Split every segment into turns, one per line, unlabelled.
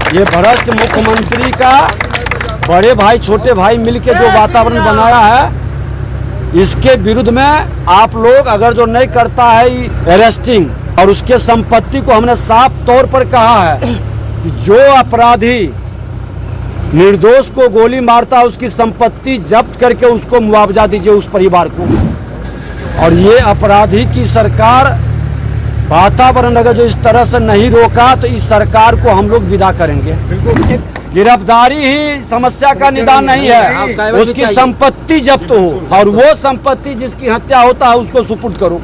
ये भ्रष्ट मुख्यमंत्री का बड़े भाई छोटे भाई मिलके जो वातावरण बनाया है, इसके विरुद्ध में आप लोग अगर जो नहीं करता है अरेस्टिंग और उसके संपत्ति को हमने साफ तौर पर कहा है कि जो अपराधी निर्दोष को गोली मारता है उसकी संपत्ति जब्त करके उसको मुआवजा दीजिए उस परिवार को। और ये अपराधी की सरकार वातावरण अगर जो इस तरह से नहीं रोका तो इस सरकार को हम लोग विदा करेंगे। गिरफ्तारी ही समस्या का निदान नहीं है, उसकी संपत्ति जब्त हो और वो संपत्ति जिसकी हत्या होता है उसको सुपुर्द करो।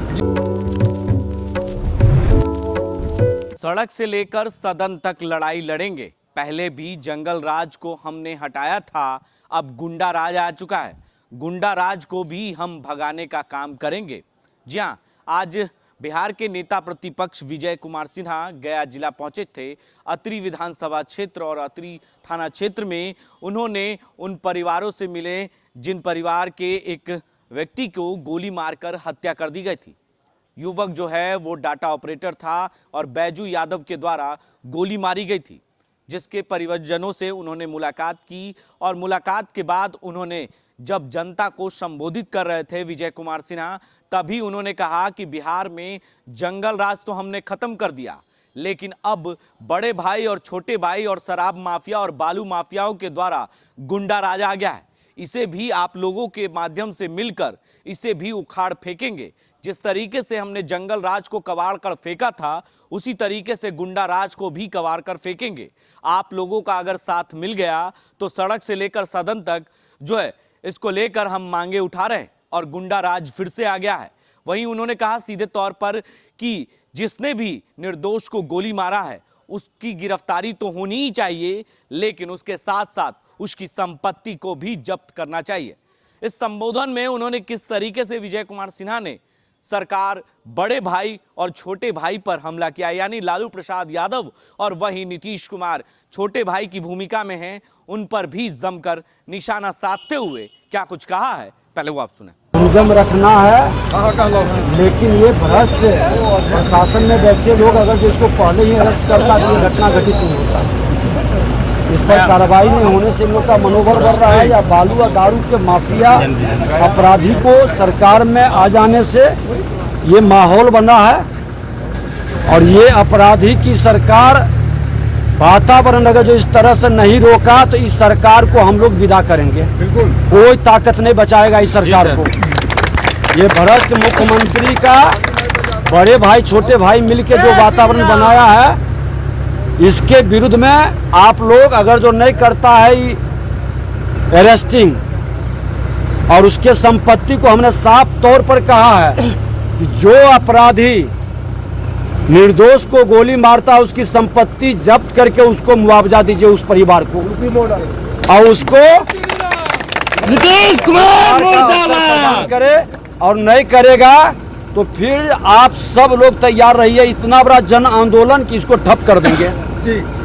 सड़क से लेकर सदन तक लड़ाई लड़ेंगे। पहले भी जंगल राज को हमने हटाया था, अब गुंडा राज आ चुका है। गुंडा राज को भी हम भगाने का काम करेंगे। जी हाँ, आज बिहार के नेता प्रतिपक्ष विजय कुमार सिन्हा गया जिला पहुंचे थे। अतरी विधानसभा क्षेत्र और अतरी थाना क्षेत्र में उन्होंने उन परिवारों से मिले जिन परिवार के एक व्यक्ति को गोली मारकर हत्या कर दी गई थी। युवक जो है वो डाटा ऑपरेटर था और बैजू यादव के द्वारा गोली मारी गई थी, जिसके परिवारजनों से उन्होंने मुलाकात की। और मुलाकात के बाद उन्होंने जब जनता को संबोधित कर रहे थे विजय कुमार सिन्हा, तभी उन्होंने कहा कि बिहार में जंगल राज तो हमने खत्म कर दिया, लेकिन अब बड़े भाई और छोटे भाई और शराब माफिया और बालू माफियाओं के द्वारा गुंडा राज आ गया है। इसे भी आप लोगों के माध्यम से मिलकर इसे भी उखाड़ फेंकेंगे। जिस तरीके से हमने जंगल राज को कबाड़ कर फेंका था, उसी तरीके से गुंडा राज को भी कबाड़ कर फेंकेंगे। आप लोगों का अगर साथ मिल गया तो सड़क से लेकर सदन तक जो है इसको लेकर हम मांगे उठा रहे हैं और गुंडा राज फिर से आ गया है। वहीं उन्होंने कहा सीधे तौर पर कि जिसने भी निर्दोष को गोली मारा है उसकी गिरफ्तारी तो होनी ही चाहिए, लेकिन उसके साथ साथ उसकी संपत्ति को भी जब्त करना चाहिए। इस संबोधन में उन्होंने किस तरीके से विजय कुमार सिन्हा ने सरकार, बड़े भाई और छोटे भाई पर हमला किया, यानी लालू प्रसाद यादव और वहीं नीतीश कुमार छोटे भाई की भूमिका में हैं, उन पर भी जमकर निशाना साधते हुए क्या कुछ कहा है, पहले वो आप सुने।
संयम रखना है, लेकिन ये भ्रष्ट प्रशासन में बैठे लोग अगर जो इसको पहले ही अरेस्ट करता तो ये घटना घटित नहीं होता। इस पर कार्रवाई नहीं होने से इन लोग का मनोबल बढ़ रहा है या बालू और दारू के माफिया अपराधी को सरकार में आ जाने से ये माहौल बना है। और ये अपराधी की सरकार वातावरण अगर जो इस तरह से नहीं रोका तो इस सरकार को हम लोग विदा करेंगे। कोई ताकत नहीं बचाएगा इस सरकार को। ये भ्रष्ट मुख्यमंत्री का बड़े भाई छोटे भाई मिलके जो वातावरण बनाया है, इसके विरुद्ध में आप लोग अगर जो नहीं करता है अरेस्टिंग और उसके संपत्ति को हमने साफ तौर पर कहा है कि जो अपराधी निर्दोष को गोली मारता है उसकी संपत्ति जब्त करके उसको मुआवजा दीजिए उस परिवार को। और उसको नीतीश कुमार करे और नहीं करेगा तो फिर आप सब लोग तैयार रहिए, इतना बड़ा जन आंदोलन कि इसको ठप कर देंगे।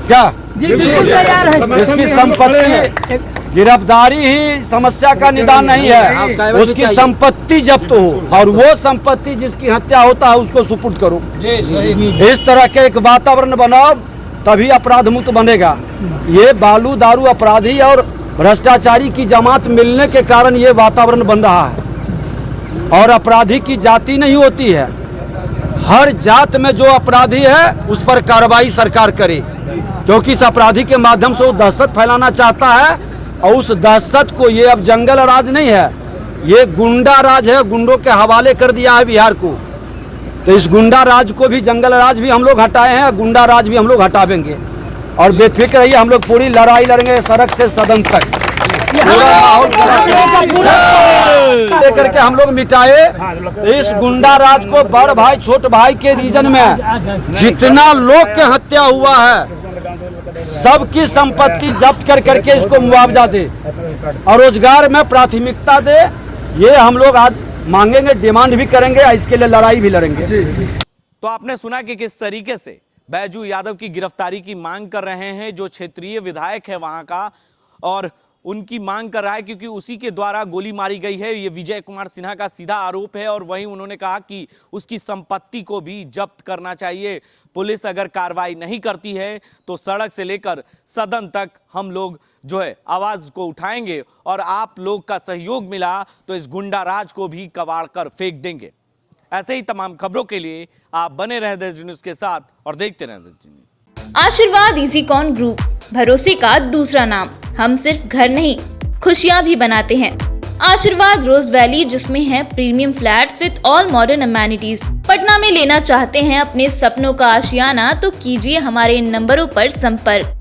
क्या इसकी संपत्ति गिरफ्तारी ही समस्या का निदान नहीं है, उसकी संपत्ति जब्त हो और वो संपत्ति जिसकी हत्या होता है उसको सुपुर्द करो। इस तरह के एक वातावरण बनाओ तभी अपराध मुक्त बनेगा। ये बालू दारू अपराधी और भ्रष्टाचारी की जमात मिलने के कारण ये वातावरण बन रहा है। और अपराधी की जाति नहीं होती है, हर जात में जो अपराधी है उस पर कार्रवाई सरकार करे, क्योंकि इस अपराधी के माध्यम से वो दहशत फैलाना चाहता है। और उस दहशत को ये अब जंगल राज नहीं है, ये गुंडा राज है, गुंडों के हवाले कर दिया है बिहार को। तो इस गुंडा राज को भी, जंगल राज भी हम लोग हटाए हैं, गुंडा राज भी हम लोग हटावेंगे। और बेफिक्र रहिए, हम लोग पूरी लड़ाई लड़ेंगे सड़क से सदन तक। लेकर के हम लोग मिटाए इस गुंडा राज को। बड़ भाई छोट भाई के रीजन में जितना लोग के हत्या हुआ है सबकी संपत्ति जब्त कर करके इसको मुआवजा दे और रोजगार में प्राथमिकता दे। ये हम लोग आज मांगेंगे, डिमांड भी करेंगे, इसके लिए लड़ाई भी लड़ेंगे।
तो आपने सुना कि किस तरीके से बैजू यादव की गिरफ्तारी की मांग कर रहे हैं जो क्षेत्रीय विधायक है वहां का, और उनकी मांग कर रहा है, क्योंकि उसी के द्वारा गोली मारी गई है। ये विजय कुमार सिन्हा का सीधा आरोप है। और वहीं उन्होंने कहा कि उसकी संपत्ति को भी जब्त करना चाहिए। पुलिस अगर कार्रवाई नहीं करती है तो सड़क से लेकर सदन तक हम लोग जो है आवाज को उठाएंगे, और आप लोग का सहयोग मिला तो इस गुंडा राज को भी कबाड़ कर फेंक देंगे। ऐसे ही तमाम खबरों के लिए आप बने रहे देश न्यूज के साथ और देखते रहे देश न्यूज।
आशीर्वाद इजीकॉन ग्रुप, भरोसे का दूसरा नाम। हम सिर्फ घर नहीं, खुशियां भी बनाते हैं। आशीर्वाद रोज वैली, जिसमें है premium flats with all modern amenities. Patna में लेना चाहते हैं अपने सपनों का आशियाना, तो कीजिए हमारे इन नंबरों पर संपर्क।